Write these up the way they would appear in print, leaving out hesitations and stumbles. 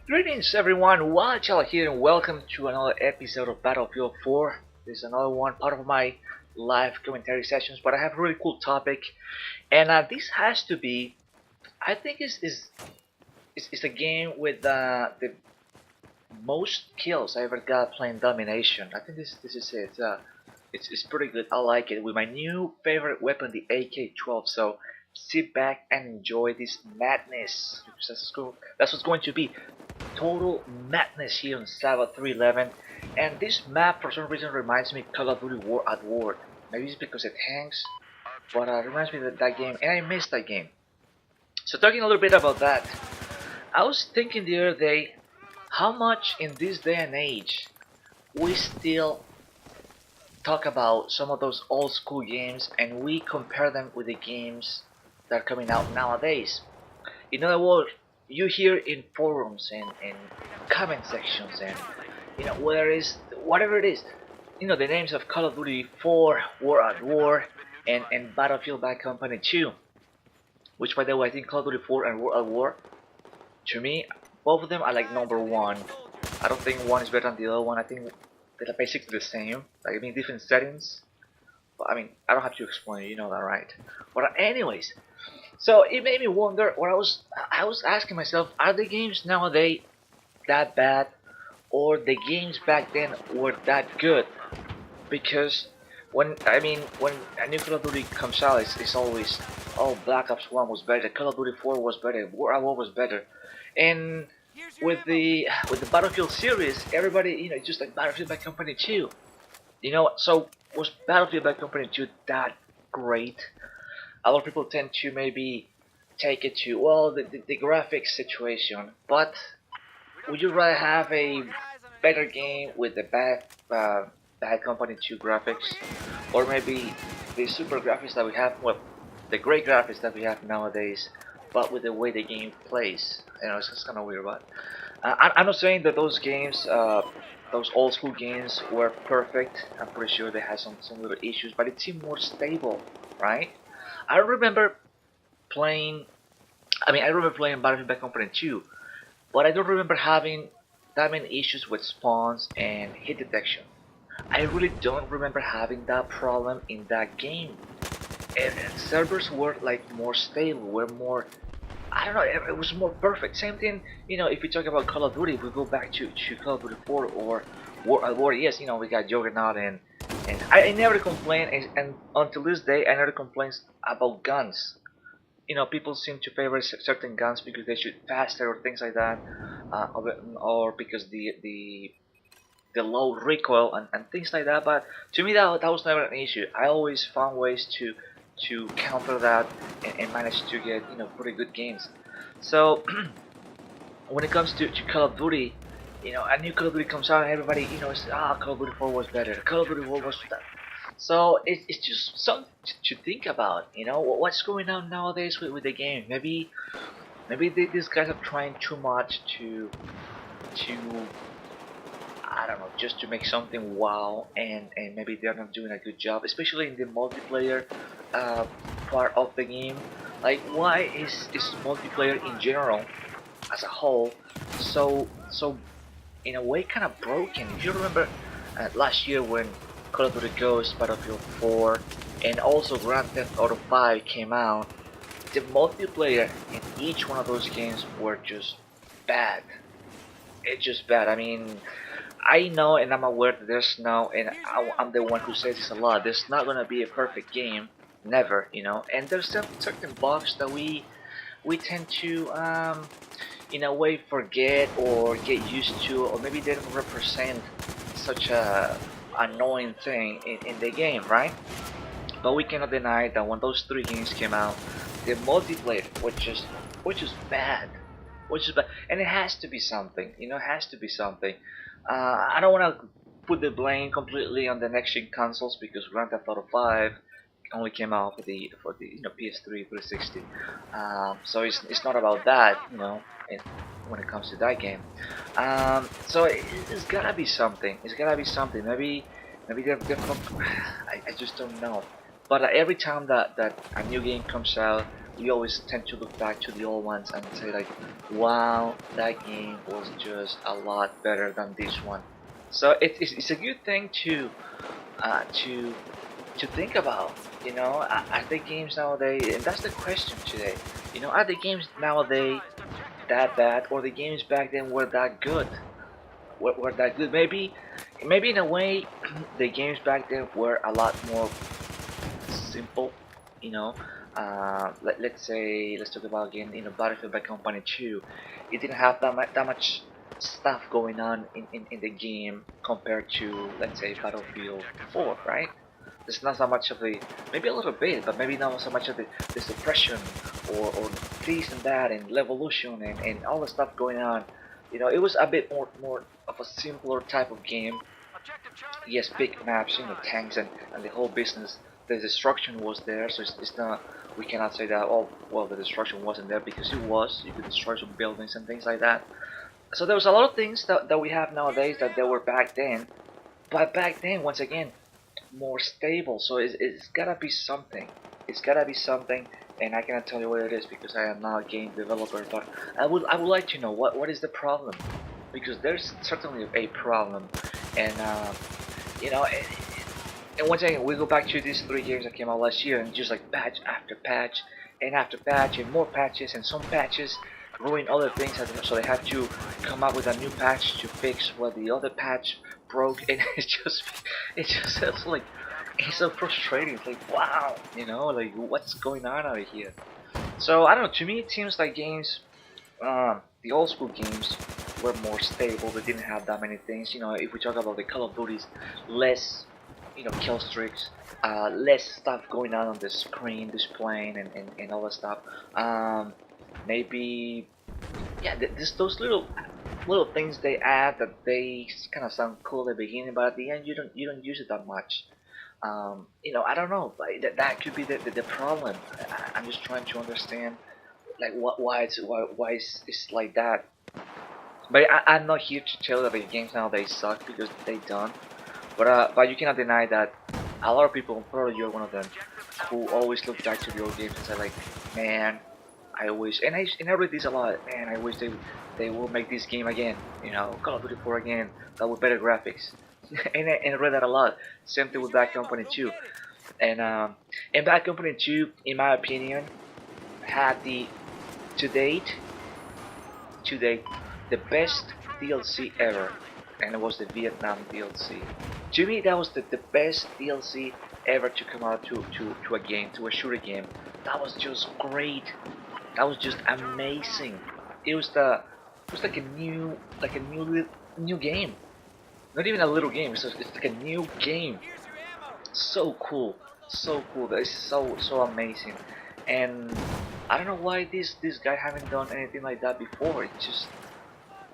Greetings everyone, Wildchild here and welcome to another episode of Battlefield 4. This is another one, part of my live commentary sessions, but I have a really cool topic. And this has to be, I think it's a game with the most kills I ever got playing Domination. I think this is it. It's pretty good, I like it. With my new favorite weapon, the AK-12, so sit back and enjoy this madness. That's what's going to be total madness here on Zavod 311, and this map for some reason reminds me of Call of Duty War at War. Maybe it's because it hangs, but it reminds me of that game, and I missed that game. So talking a little bit about that, I was thinking the other day how much in this day and age we still talk about some of those old school games and we compare them with the games that are coming out nowadays. In other words, you hear in forums and comment sections and whatever it is, the names of Call of Duty 4, War at War, and Battlefield Bad Company 2, which by the way I think Call of Duty 4 and War at War, to me, both of them are like number one. I don't think one is better than the other one. I think they're basically the same, like different settings. But I mean, I don't have to explain it, you know that, right? But anyways, so it made me wonder what I was asking myself, are the games nowadays that bad or the games back then were that good? Because when a new Call of Duty comes out, it's always, oh, Black Ops 1 was better, Call of Duty 4 was better, War at War was better. And with the Battlefield series, everybody, it's just like Battlefield Bad Company 2. So was Battlefield Bad Company 2 that great? A lot of people tend to maybe take it to, well, the graphics situation, but would you rather have a better game with the bad Company 2 graphics, or maybe the super graphics that we have, well, the great graphics that we have nowadays, but with the way the game plays? It's just kind of weird, but I'm not saying that those games, those old school games were perfect. I'm pretty sure they had some little issues, but it seemed more stable, right? I remember playing. I remember playing Battlefield Bad Company 2, but I don't remember having that many issues with spawns and hit detection. I really don't remember having that problem in that game. And servers were like more stable, were more. I don't know. It was more perfect. Same thing. If we talk about Call of Duty, if we go back to Call of Duty 4 or War at War. Yes, we got Juggernaut and I never complain, and until this day I never complain about guns. People seem to favor certain guns because they shoot faster or things like that, or because the low recoil and things like that. But to me, that was never an issue. I always found ways to counter that and manage to get pretty good games. So when it comes to Call of Duty, a new Call of Duty comes out and everybody is, Call of Duty 4 was better, Call of Duty 4 was better. So it's just something to think about. What's going on nowadays with the game. Maybe these guys are trying too much to I don't know, just to make something wow, and maybe they're not doing a good job, especially in the multiplayer part of the game. Like, why is multiplayer in general, as a whole, so in a way kind of broken? If you remember last year when Call of Duty Ghosts, Battlefield 4, and also Grand Theft Auto 5 came out, the multiplayer in each one of those games were just bad. It's just bad. I know and I'm aware that there's no, and I'm the one who says this a lot, there's not gonna be a perfect game, never, and there's certain bugs that we tend to, in a way, forget or get used to, or maybe they don't represent such a annoying thing in the game, right? But we cannot deny that when those three games came out, the multiplayer was just bad, which is bad, and it has to be something. It has to be something. I don't want to put the blame completely on the next gen consoles because Grand Theft Auto 5 only came out for the PS3 360. So it's not about that, when it comes to that game. So it's gotta be something. It's gotta be something. Maybe I just don't know. But every time that a new game comes out, we always tend to look back to the old ones and say like, wow, that game was just a lot better than this one. So it's a good thing to uh, to to think about. You know, are the games nowadays, and that's the question today. You know, are the games nowadays that bad, or the games back then were that good? Were that good? Maybe in a way, the games back then were a lot more simple. You know, let's say let's talk about again. You know, Battlefield by Company 2. It didn't have that much stuff going on in the game compared to, let's say, Battlefield 4, right? There's not so much of the, maybe a little bit, but maybe not so much of the suppression or this and that and evolution and all the stuff going on. You know, it was a bit more of a simpler type of game. Yes, big maps, you know, tanks and the whole business. The destruction was there, so it's not. We cannot say that. Oh, well, the destruction wasn't there because it was. You could destroy some buildings and things like that. So there was a lot of things that we have nowadays that there were back then. But back then, once again, more stable. So it's gotta be something. It's gotta be something, and I cannot tell you what it is because I am not a game developer. But I would like to know what is the problem, because there's certainly a problem, and you know. And once again, we go back to these 3 games that came out last year, and just like patch after patch, and after patch, and more patches, and some patches ruin other things, so they have to come up with a new patch to fix what the other patch broke, and it's like, it's so frustrating. It's like, wow, you know, like what's going on out here? So I don't know. To me, it seems like games, the old school games were more stable. They didn't have that many things. You know, if we talk about the Call of Duties, less, you know, kill streaks, less stuff going on the screen displaying and all that stuff. Maybe, yeah, just those little things they add that they kind of sound cool at the beginning, but at the end you don't use it that much. You know, I don't know, but that could be the problem. I'm just trying to understand like why it's like that. But I'm not here to tell that the games nowadays suck, because they don't. But you cannot deny that a lot of people, probably you're one of them, who always look back to the old games and say like, man, I wish, and I read this a lot, man, I wish they will make this game again, you know, Call of Duty 4 again, but with better graphics. And I read that a lot. Same thing with Bad Company 2, and and Bad Company 2, in my opinion, had the to date to date the best DLC ever, and it was the Vietnam DLC. To me, that was the best DLC ever to come out to a game, to a shooter game. That was just great. That was just amazing. It was like a new game. Not even a little game. It's like a new game. So cool, so cool. That is so amazing. And I don't know why this guy haven't done anything like that before. It's just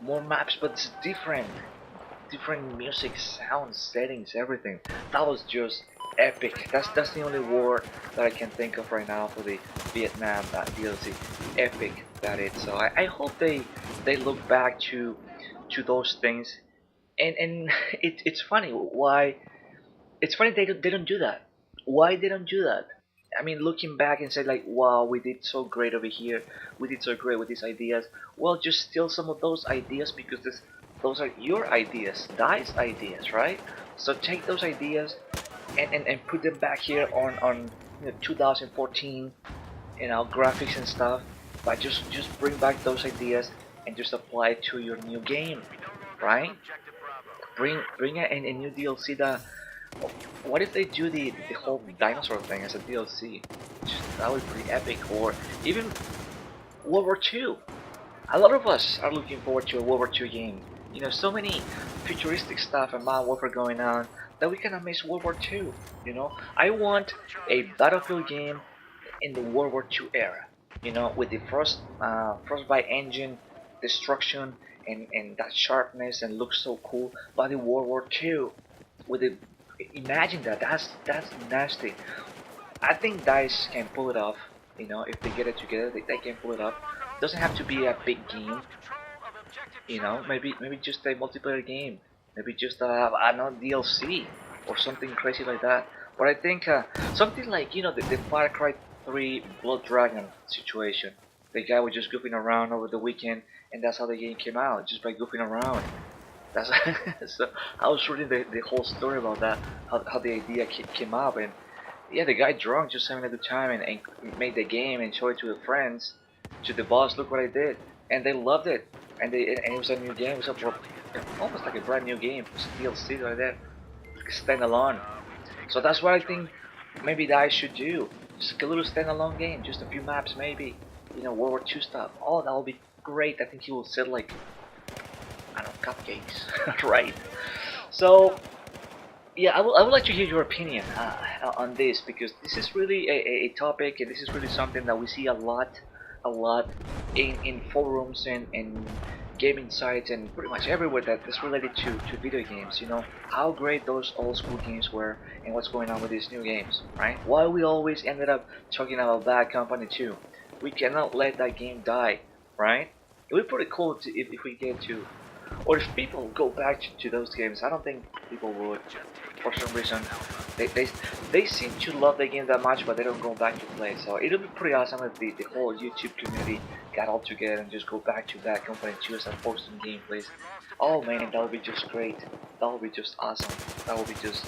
more maps, but it's different music, sounds, settings, everything. That was just epic. That's the only word that I can think of right now for the Vietnam DLC. Epic, that it. So I hope they look back to those things. And it's funny why. It's funny they don't do that. Why they don't do that? I mean, looking back and say like, wow, we did so great over here. We did so great with these ideas. Well, just steal some of those ideas, because those are your ideas, DICE ideas, right? So take those ideas and put them back here on 2014, graphics and stuff. But just bring back those ideas and just apply it to your new game, right? Bring a new DLC that. What if they do the whole dinosaur thing as a DLC? That would be pretty epic. Or even World War II. A lot of us are looking forward to a World War II game. You know, so many futuristic stuff and Modern Warfare going on that we cannot miss World War II. You know, I want a Battlefield game in the World War II era. You know, with the frostbite engine, destruction, and that sharpness and looks so cool. But the World War II, with the, imagine that. That's nasty. I think Dice can pull it off. You know, if they get it together, they can pull it off. Doesn't have to be a big game. You know, maybe just a multiplayer game. Maybe just another DLC or something crazy like that. But I think something like, the 3 Blood Dragon situation. The guy was just goofing around over the weekend, and that's how the game came out, just by goofing around. That's so I was reading the whole story about that, how the idea came up, and yeah, the guy drunk, just having a good time, and made the game and showed it to the friends, to the boss. Look what I did, and they loved it, and it was a new game. It was almost like a brand new game. It was a DLC right there, standalone. So that's what I think maybe that I should do. Just a little standalone game, just a few maps maybe. You know, World War II stuff. Oh, that will be great. I think he will sell like, I don't know, cupcakes, right? So yeah, I would like to hear your opinion on this, because this is really a topic, and this is really something that we see a lot in forums and gaming sites and pretty much everywhere that is related to video games. You know, how great those old school games were and what's going on with these new games, right? Why we always ended up talking about Bad Company 2. We cannot let that game die, right? It would be pretty cool if we get to, or if people go back to those games. I don't think people would, for some reason. They seem to love the game that much, but they don't go back to play. So it'll be pretty awesome if the whole YouTube community got all together and just go back to Bad Company 2 and start posting gameplays. Oh man, that would be just great. That would be just awesome. That would be just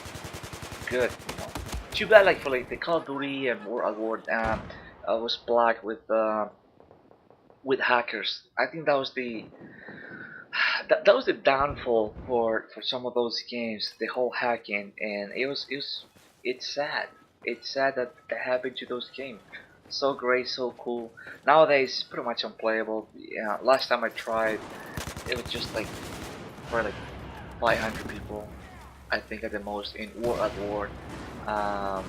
good. You know. Too bad, like, for like the Call of Duty and World Award was black with hackers. I think that was that was the downfall for some of those games, the whole hacking, and it's sad. It's sad that that happened to those games. So great, so cool. Nowadays, pretty much unplayable. Yeah, last time I tried, it was just like for like 500 people, I think at the most in War at War. Um,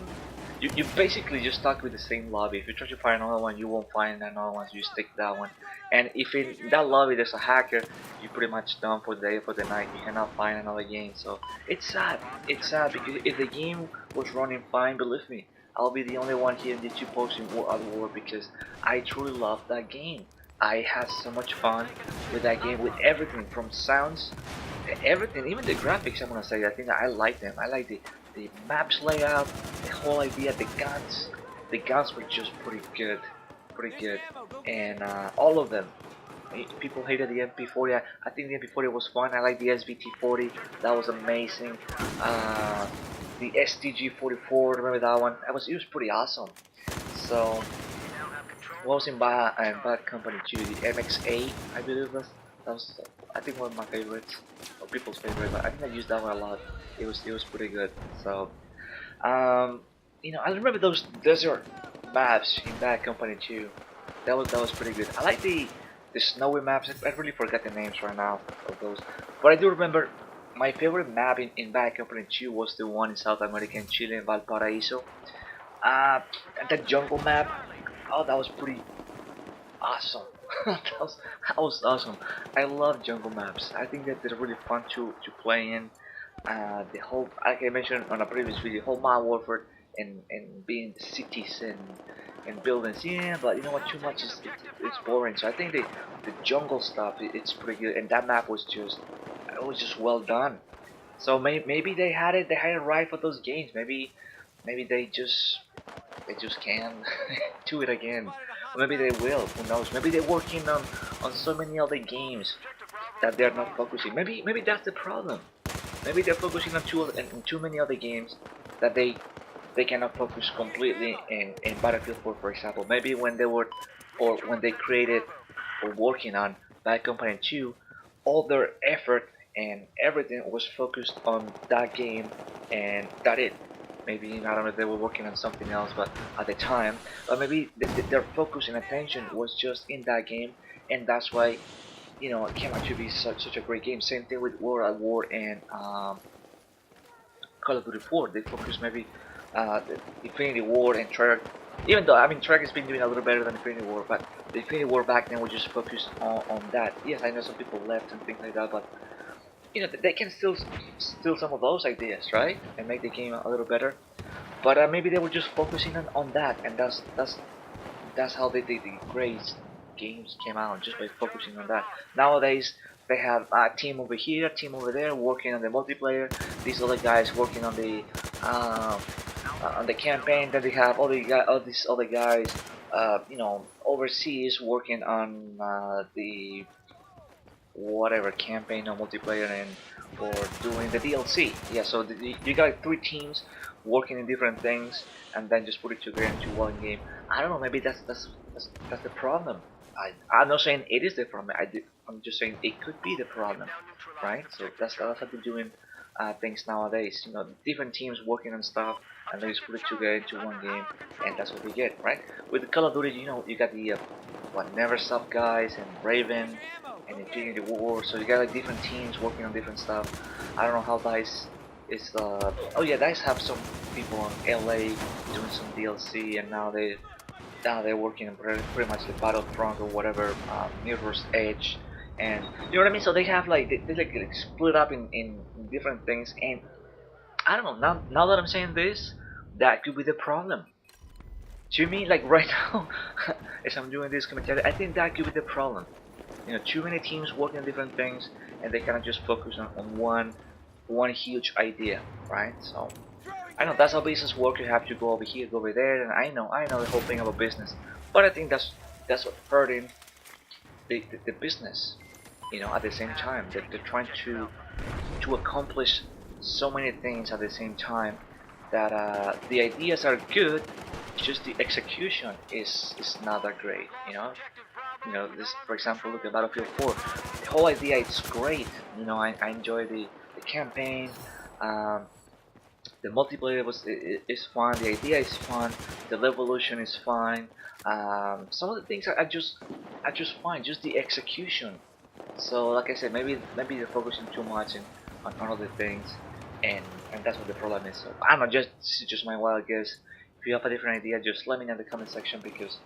you basically just stuck with the same lobby. If you try to find another one, you won't find another one, so you stick that one. And if in that lobby there's a hacker, you're pretty much done for the day, for the night. You cannot find another game. So it's sad. It's sad, because if the game was running fine, believe me, I'll be the only one here in YouTube posting War at War, because I truly love that game. I had so much fun with that game, with everything from sounds, everything, even the graphics. I'm gonna say, I think that I like them. I like the maps layout, the whole idea, the guns were just pretty good, and all of them. People hated the MP40. I think the MP40 was fun. I like the SVT40. That was amazing. The STG44. Remember that one? It was pretty awesome. So what was in Bad Company 2? The MX8, I believe that was I think one of my favorites, or people's favorite. But I think I used that one a lot. It was pretty good. So you know, I remember those desert maps in Bad Company 2. That was pretty good. I like the snowy maps. I really forgot the names right now of those, but I do remember my favorite map in Bad Company 2 was the one in South America, in Chile, in Valparaiso. That jungle map. Oh, that was pretty awesome. That was awesome. I love jungle maps. I think that they're really fun to play in. The whole, like I mentioned on a previous video, whole Modern Warfare and being the cities and buildings. Yeah, but you know what? Too much is it's boring. So I think the jungle stuff, it's pretty good, and that map was just, it was just well done. So maybe they had it right for those games. Maybe they just can't do it again. Or maybe they will. Who knows? Maybe they're working on so many other games that they're not focusing. Maybe that's the problem. Maybe they're focusing on too many other games that they cannot focus completely in Battlefield 4, for example. Maybe when they were, or when they created or working on Bad Company 2, all their effort and everything was focused on that game, and that it. Maybe, I don't know if they were working on something else, but at the time, but maybe their focus and attention was just in that game, and that's why, you know, it came out to be such a great game. Same thing with War at War and Call of Duty 4. They focus maybe the Infinity War and Treyarch. Even though, I mean, Treyarch has been doing a little better than Infinity War, but the Infinity War back then was just focused on that. Yes, I know some people left and things like that, but you know, they can still steal some of those ideas, right, and make the game a little better. But maybe they were just focusing on that, and that's how the great games came out, just by focusing on that. Nowadays they have a team over here, a team over there, working on the multiplayer. These other guys working on the on the campaign. Then they have all these other guys, you know, overseas working on the whatever campaign or multiplayer and or doing the DLC. Yeah, so you got like 3 teams working in different things and then just put it together into one game. I don't know, maybe that's the problem. I'm not saying it is the problem. I'm just saying it could be the problem, right? So that's how they're doing things nowadays. You know, different teams working on stuff and they just put it together into one game, and that's what we get, right? With the Call of Duty, you know, you got the what Never Stop guys and Raven and Infinity War. So you got like different teams working on different stuff. I don't know how Dice is. Oh yeah, Dice have some people in LA doing some DLC, and now they're working on pretty much the Battlefront or whatever, Mirror's Edge, and you know what I mean. So they have like they like split up in different things, and I don't know. Now that I'm saying this, that could be the problem. To me, like right now, as I'm doing this commentary, I think that could be the problem. You know, too many teams working on different things, and they cannot just focus on one huge idea, right? So I know that's how business works. You have to go over here, go over there, and I know the whole thing about business, but I think that's what hurting the business. You know, at the same time, they're trying to accomplish so many things at the same time that the ideas are good, just the execution is not that great. You know, this, for example, look at Battlefield 4. The whole idea is great. You know, I enjoy the campaign. Um, the multiplayer is fun. The idea is fun. The revolution is fine. Some of the things are just fine. Just the execution. So, like I said, maybe they're focusing too much on other things, and that's what the problem is. So I don't know. This is just my wild guess. If you have a different idea, just let me know in the comment section because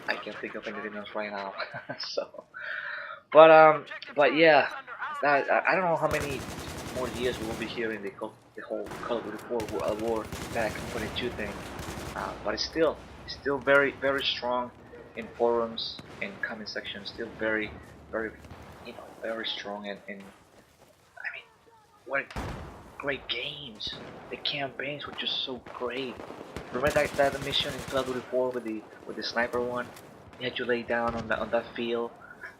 I can't think of anything else right now. So, but yeah, I don't know how many more years we will be hearing the whole Call of Duty 4 war Bad Company 2 thing. But it's still very strong in forums and comment sections. Still very very strong, and I mean, what great games. The campaigns were just so great. Remember that mission in Call of Duty 4 with the sniper one? You had to lay down on that field.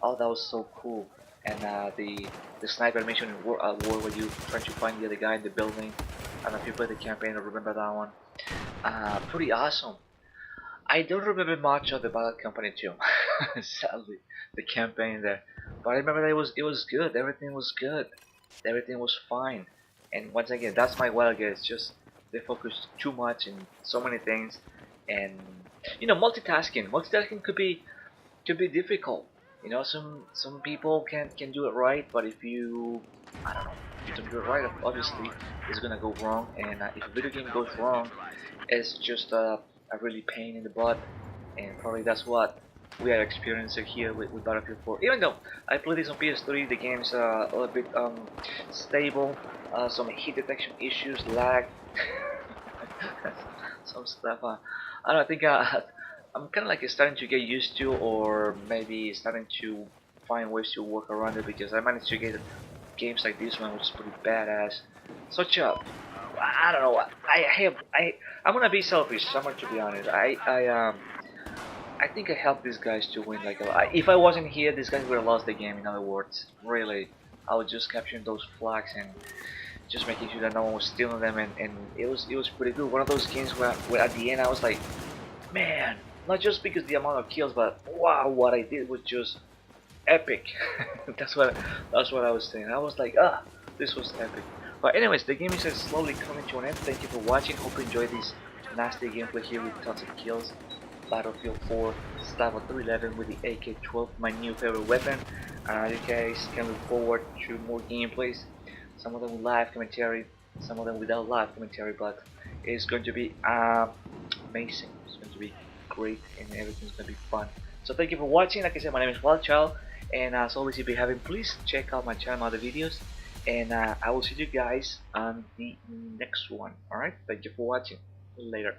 Oh, that was so cool. And the sniper mission in War where you trying to find the other guy in the building. I don't know if you played the campaign. I remember that one. Pretty awesome. I don't remember much of the Battle Company 2. Sadly, the campaign there. But I remember that it was good. Everything was good. Everything was fine. And once again, that's my wild guess. Just they focus too much in so many things, and you know, multitasking could be difficult. You know, some people can do it right, but if you, I don't know, if you don't do it right, obviously it's gonna go wrong. And if a video game goes wrong, it's just a really pain in the butt, and probably that's what we are experiencing here with Battlefield 4. Even though I played this on PS3, the game's a little bit stable, some heat detection issues, lag, some stuff. I don't know, I think I'm kind of like starting to get used to, or maybe starting to find ways to work around it, because I managed to get games like this one, which is pretty badass. Such a, I don't know. I'm gonna be selfish. I'm going to be honest. I think I helped these guys to win. Like, if I wasn't here, these guys would have lost the game. In other words, really, I was just capturing those flags and just making sure that no one was stealing them, and it was pretty good. One of those games where at the end I was like, man, not just because the amount of kills, but wow, what I did was just epic. that's what I was saying. I was like, this was epic. But anyways, the game is slowly coming to an end. Thank you for watching. Hope you enjoyed this nasty gameplay here with tons of kills. Battlefield 4 Zavod 311 with the AK-12, my new favorite weapon. You guys can look forward to more gameplays. Some of them with live commentary, some of them without live commentary, but it's going to be amazing. It's going to be great, and everything's going to be fun. So thank you for watching. Like I said, my name is Wildchild, and as always, if you haven't, please check out my channel, other videos, and I will see you guys on the next one. Alright, thank you for watching. Later.